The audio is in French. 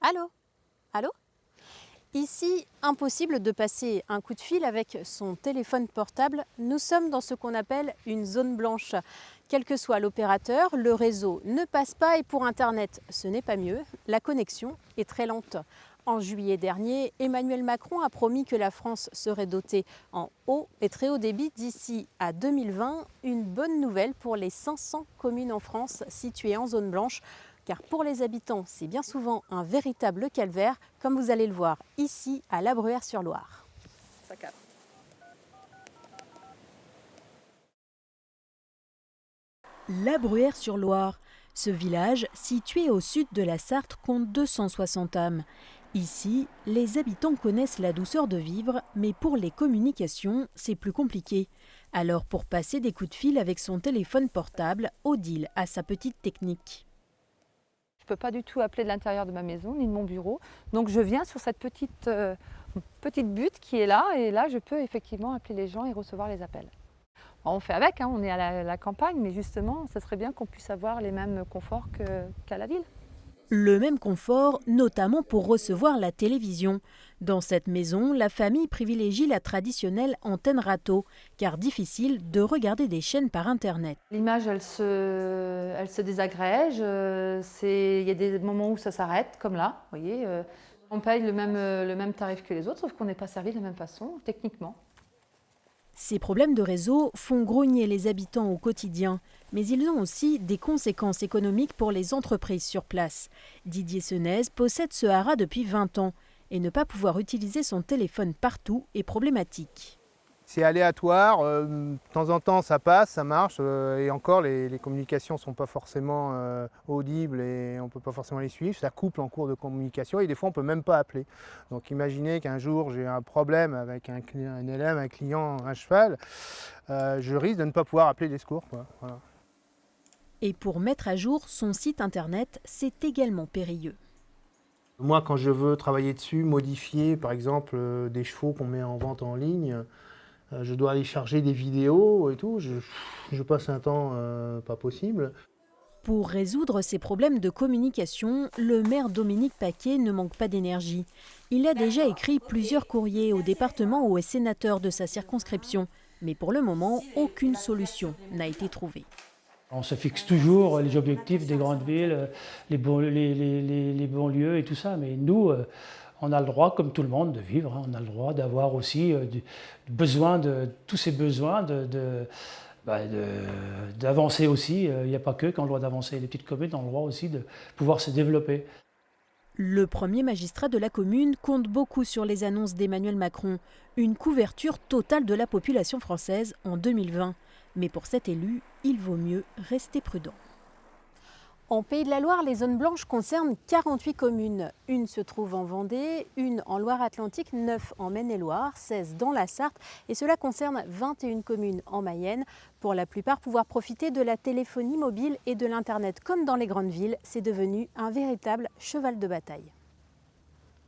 Allô? Allô? Ici, impossible de passer un coup de fil avec son téléphone portable. Nous sommes dans ce qu'on appelle une zone blanche. Quel que soit l'opérateur, le réseau ne passe pas et pour Internet, ce n'est pas mieux. La connexion est très lente. En juillet dernier, Emmanuel Macron a promis que la France serait dotée en haut et très haut débit d'ici à 2020. Une bonne nouvelle pour les 500 communes en France situées en zone blanche. Car pour les habitants, c'est bien souvent un véritable calvaire, comme vous allez le voir ici à La Bruyère-sur-Loire. La Bruyère-sur-Loire. Ce village, situé au sud de la Sarthe, compte 260 âmes. Ici, les habitants connaissent la douceur de vivre, mais pour les communications, c'est plus compliqué. Alors pour passer des coups de fil avec son téléphone portable, Odile a sa petite technique. Je ne peux pas du tout appeler de l'intérieur de ma maison ni de mon bureau. Donc je viens sur cette petite butte qui est là et là je peux effectivement appeler les gens et recevoir les appels. Alors, on fait avec, hein, on est à la campagne, mais justement, ça serait bien qu'on puisse avoir les mêmes conforts qu'à la ville. Le même confort, notamment pour recevoir la télévision. Dans cette maison, la famille privilégie la traditionnelle antenne râteau, car difficile de regarder des chaînes par Internet. L'image, elle se désagrège, il y a des moments où ça s'arrête, comme là, vous voyez. On paye le même tarif que les autres, sauf qu'on n'est pas servi de la même façon, techniquement. Ces problèmes de réseau font grogner les habitants au quotidien, mais ils ont aussi des conséquences économiques pour les entreprises sur place. Didier Senez possède ce haras depuis 20 ans et ne pas pouvoir utiliser son téléphone partout est problématique. C'est aléatoire, de temps en temps ça passe, ça marche, et encore les communications ne sont pas forcément audibles et on ne peut pas forcément les suivre, ça couple en cours de communication et des fois on ne peut même pas appeler. Donc imaginez qu'un jour j'ai un problème avec un élève, un client, un cheval, je risque de ne pas pouvoir appeler les secours, quoi. Voilà. Et pour mettre à jour son site internet, c'est également périlleux. Moi quand je veux travailler dessus, modifier par exemple des chevaux qu'on met en vente en ligne, je dois aller charger des vidéos et tout, je passe un temps pas possible. Pour résoudre ces problèmes de communication, le maire Dominique Paquet ne manque pas d'énergie. Il a déjà écrit plusieurs courriers au département ou aux sénateurs de sa circonscription. Mais pour le moment, aucune solution n'a été trouvée. On se fixe toujours les objectifs des grandes villes, les banlieues et tout ça, mais nous, on a le droit, comme tout le monde, de vivre. On a le droit d'avoir aussi tous ces besoins d'avancer aussi. Il n'y a pas que qui ont le droit d'avancer. Les petites communes ont le droit aussi de pouvoir se développer. Le premier magistrat de la commune compte beaucoup sur les annonces d'Emmanuel Macron. Une couverture totale de la population française en 2020. Mais pour cet élu, il vaut mieux rester prudent. En Pays de la Loire, les zones blanches concernent 48 communes. Une se trouve en Vendée, une en Loire-Atlantique, 9 en Maine-et-Loire, 16 dans la Sarthe. Et cela concerne 21 communes en Mayenne. Pour la plupart, pouvoir profiter de la téléphonie mobile et de l'Internet comme dans les grandes villes, c'est devenu un véritable cheval de bataille.